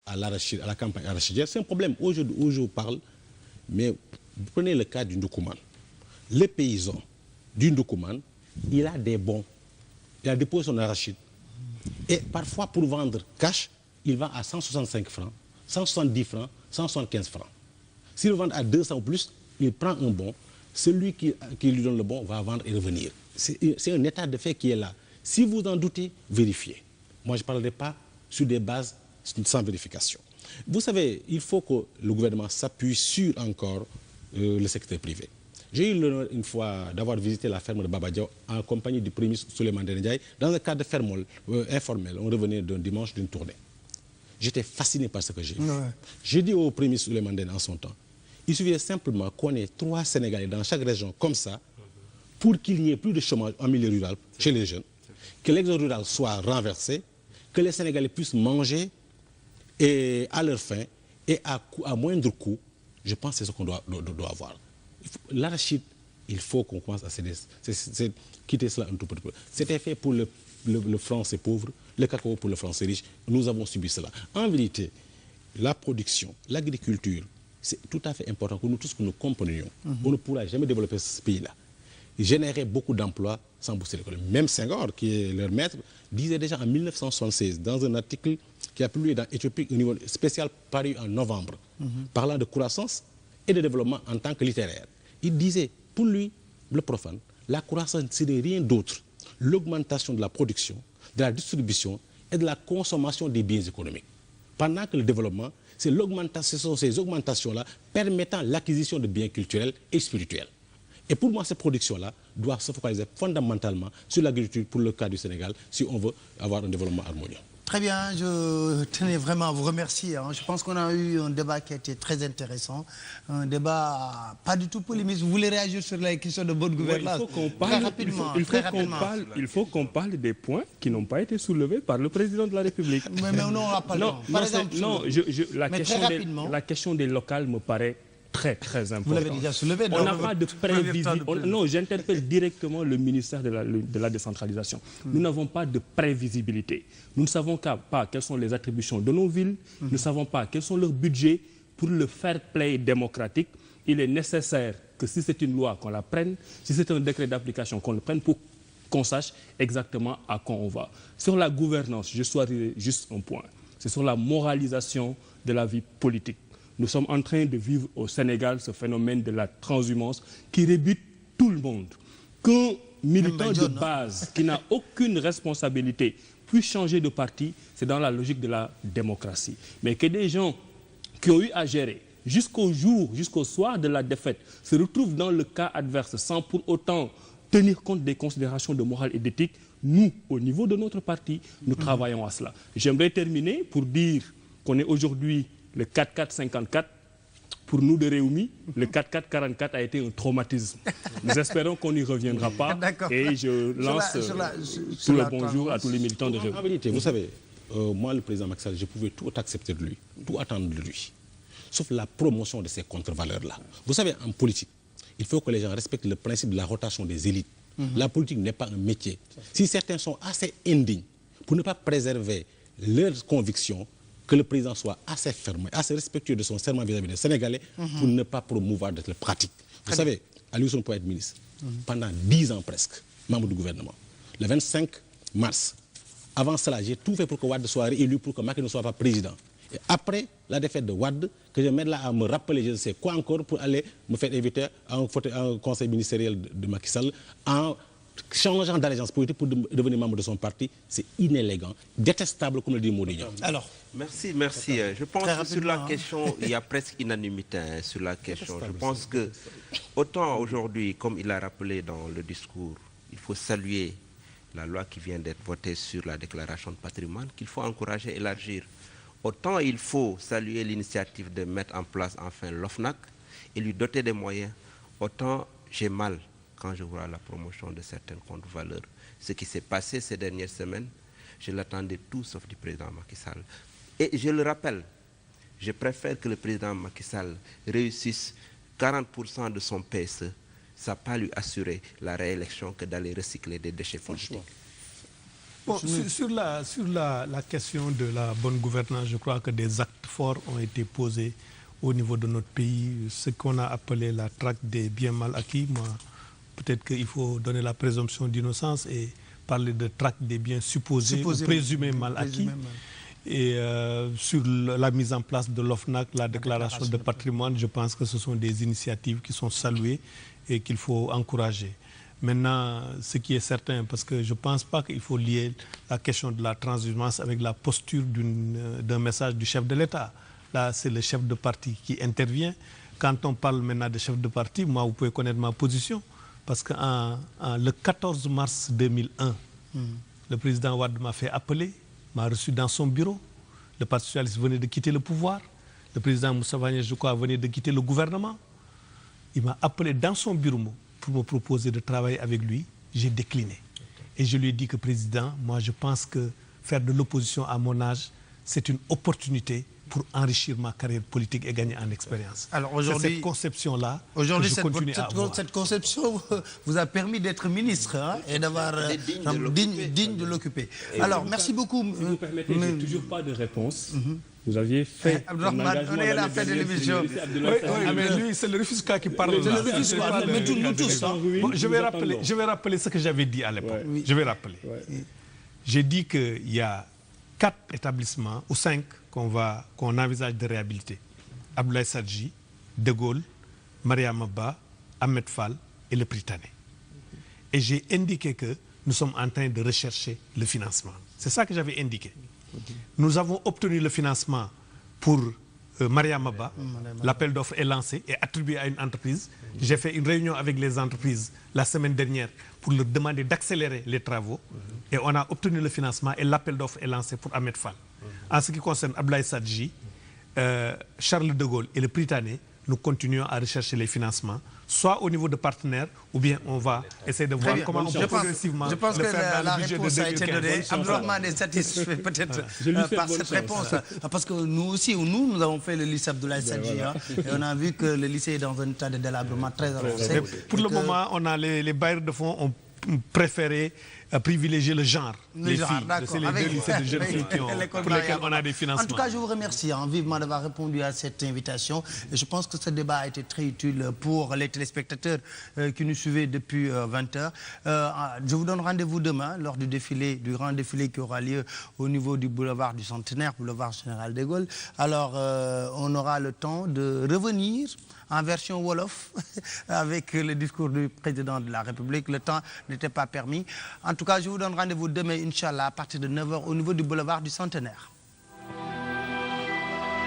à l'arachide, à la campagne arachidière. C'est un problème. Aujourd'hui, où je vous parle, mais vous prenez le cas du Ndoukoumane. Le paysan du Ndoukoumane, il a des bons. Il a déposé son arachide. Et parfois, pour vendre cash, il vend à 165 francs, 170 francs, 175 francs. S'il vend à 200 ou plus, il prend un bon. Celui qui lui donne le bon va vendre et revenir. C'est un état de fait qui est là. Si vous en doutez, vérifiez. Moi, je ne parlerai pas sur des bases sans vérification. Vous savez, il faut que le gouvernement s'appuie sur encore le secteur privé. J'ai eu l'honneur une fois d'avoir visité la ferme de Baba Diaw en compagnie du premier ministre Souleymane Ndéné Ndiaye dans un cadre informel. On revenait d'un dimanche d'une tournée. J'étais fasciné par ce que j'ai vu. Ouais. J'ai dit au premier ministre Souleymane Ndéné en son temps, il suffisait simplement qu'on ait 3 Sénégalais dans chaque région comme ça pour qu'il n'y ait plus de chômage en milieu rural chez les jeunes, que l'exode rural soit renversé, que les Sénégalais puissent manger et à leur faim et à moindre coût. Je pense que c'est ce qu'on doit avoir. L'arachide, il faut qu'on commence à quitter cela un tout petit peu. C'était fait pour le français pauvre, le cacao pour le français riche. Nous avons subi cela. En vérité, la production, l'agriculture, c'est tout à fait important pour nous tous que nous comprenions. On ne pourra jamais développer ce pays-là. Générer beaucoup d'emplois sans booster l'économie. Même Senghor, qui est leur maître, disait déjà en 1976, dans un article qui a publié dans Éthiopie, au niveau spécial paru en novembre, parlant de croissance et de développement en tant que littéraire. Il disait, pour lui, le profane, la croissance, ce n'est rien d'autre. L'augmentation de la production, de la distribution et de la consommation des biens économiques. Pendant que le développement, c'est l'augmentation, ce sont ces augmentations-là permettant l'acquisition de biens culturels et spirituels. Et pour moi, ces productions-là doivent se focaliser fondamentalement sur l'agriculture pour le cas du Sénégal, si on veut avoir un développement harmonieux. Très bien, je tenais vraiment à vous remercier. Je pense qu'on a eu un débat qui a été très intéressant. Un débat pas du tout polémique. Vous voulez réagir sur la question de bonne gouvernance? Il faut qu'on parle des points qui n'ont pas été soulevés par le président de la République. Mais on n'aura pas le temps. Par exemple, la question des locales me paraît très important. Vous l'avez déjà soulevé. On n'a pas de prévisibilité. Non, j'interpelle directement le ministère de la décentralisation. Nous n'avons pas de prévisibilité. Nous ne savons pas quelles sont les attributions de nos villes. Nous ne savons pas quels sont leurs budgets. Pour le fair play démocratique, il est nécessaire que si c'est une loi, qu'on la prenne. Si c'est un décret d'application, qu'on le prenne pour qu'on sache exactement à quoi on va. Sur la gouvernance, je souhaiterais juste un point. C'est sur la moralisation de la vie politique. Nous sommes en train de vivre au Sénégal ce phénomène de la transhumance qui rebute tout le monde. Qu'un militant de base qui n'a aucune responsabilité puisse changer de parti, c'est dans la logique de la démocratie. Mais que des gens qui ont eu à gérer jusqu'au soir de la défaite se retrouvent dans le cas adverse sans pour autant tenir compte des considérations de morale et d'éthique, nous, au niveau de notre parti, nous travaillons à cela. J'aimerais terminer pour dire qu'on est aujourd'hui le 4-4-54, pour nous de Réumi, le 4-4-44 a été un traumatisme. Nous espérons qu'on n'y reviendra pas. Et je lance tout le bonjour à tous les militants de Réumi. En vérité, vous savez, moi, le président Macky Sall, je pouvais tout accepter de lui, tout attendre de lui, sauf la promotion de ces contre-valeurs-là. Vous savez, en politique, il faut que les gens respectent le principe de la rotation des élites. La politique n'est pas un métier. Si certains sont assez indignes pour ne pas préserver leurs convictions, que le président soit assez ferme, assez respectueux de son serment vis-à-vis des Sénégalais pour ne pas promouvoir de telles pratiques. Vous savez, Aliou Sow peut être ministre pendant 10 ans presque, membre du gouvernement. Le 25 mars, avant cela, j'ai tout fait pour que Wade soit réélu, pour que Macky ne soit pas président. Et après la défaite de Wade, que je m'aide là à me rappeler, je ne sais quoi encore, pour aller me faire inviter à un conseil ministériel de Macky Sall, en changeant d'allégeance politique pour devenir membre de son parti, c'est inélégant, détestable, comme le dit Mourinho. Alors, merci. Je pense que sur la question, il y a presque unanimité sur la question. Je pense que, autant aujourd'hui, comme il a rappelé dans le discours, il faut saluer la loi qui vient d'être votée sur la déclaration de patrimoine, qu'il faut encourager, élargir. Autant il faut saluer l'initiative de mettre en place enfin l'OFNAC et lui doter des moyens, autant j'ai mal quand je vois la promotion de certaines contre-valeurs. Ce qui s'est passé ces dernières semaines, je l'attendais tout sauf du président Macky Sall. Et je le rappelle, je préfère que le président Macky Sall réussisse 40% de son PSE. Ça n'a pas lui assurer la réélection que d'aller recycler des déchets politiques. Bon, sur la question de la bonne gouvernance, je crois que des actes forts ont été posés au niveau de notre pays, ce qu'on a appelé la traque des biens mal acquis. Moi, peut-être qu'il faut donner la présomption d'innocence et parler de traque des biens supposés ou présumés mal acquis. Et sur la mise en place de l'OFNAC, la déclaration de patrimoine, je pense que ce sont des initiatives qui sont saluées et qu'il faut encourager. Maintenant, ce qui est certain, parce que je ne pense pas qu'il faut lier la question de la transhumance avec la posture d'un message du chef de l'État. Là, c'est le chef de parti qui intervient. Quand on parle maintenant de chef de parti, moi, vous pouvez connaître ma position. Parce que le 14 mars 2001, le président Wade m'a fait appeler, m'a reçu dans son bureau. Le Parti socialiste venait de quitter le pouvoir. Le président Moussa Wagner, je crois, venait de quitter le gouvernement. Il m'a appelé dans son bureau pour me proposer de travailler avec lui. J'ai décliné. Et je lui ai dit que, président, moi, je pense que faire de l'opposition à mon âge, c'est une opportunité pour enrichir ma carrière politique et gagner en expérience. Alors aujourd'hui, c'est cette conception-là que je continue à avoir. Cette conception vous a permis d'être ministre et d'avoir digne de l'occuper. Alors, merci beaucoup. Si vous permettez, je n'ai toujours pas de réponse. Vous aviez fait un engagement. On est à la fin de l'émission. Oui, mais lui, c'est le Rufisquois qui parle. C'est le Rufisquois, mais nous tous. Bon, je vais rappeler ce que j'avais dit à l'époque. Je vais rappeler. J'ai dit qu'il y a 4 établissements ou 5 qu'on envisage de réhabiliter. Abdoulaye Sadji, De Gaulle, Mariama Ba, Ahmed Fall et le Prytanée. Et j'ai indiqué que nous sommes en train de rechercher le financement. C'est ça que j'avais indiqué. Nous avons obtenu le financement pour Mariama Ba. L'appel d'offres est lancé et attribué à une entreprise. J'ai fait une réunion avec les entreprises la semaine dernière pour leur demander d'accélérer les travaux. Et on a obtenu le financement et l'appel d'offres est lancé pour Ahmed Fall. En ce qui concerne Abdoulaye Sadji, Charles de Gaulle et le Prytanée, nous continuons à rechercher les financements, soit au niveau de partenaires, ou bien on va essayer de voir comment on peut progressivement le faire dans le budget de 2015. Je pense que la réponse a été donnée. Abdourahmane est satisfait peut-être par cette réponse. Parce que nous aussi, nous avons fait le lycée Abdoulaye Sadji. Et on a vu que le lycée est dans un état de délabrement très avancé. Pour le moment, on a les bailleurs de fonds ont préféré privilégier le genre, les filles. C'est les 2 lycées de jeunes filles pour lesquels on a des financements. En tout cas, je vous remercie vivement d'avoir répondu à cette invitation. Et je pense que ce débat a été très utile pour les téléspectateurs qui nous suivaient depuis 20h. Je vous donne rendez-vous demain lors du grand défilé qui aura lieu au niveau du boulevard du Centenaire, boulevard Général de Gaulle. Alors, on aura le temps de revenir en version Wolof avec le discours du président de la République. Le temps n'était pas permis. En tout cas, je vous donne rendez-vous demain, Inch'Allah, à partir de 9h au niveau du boulevard du Centenaire.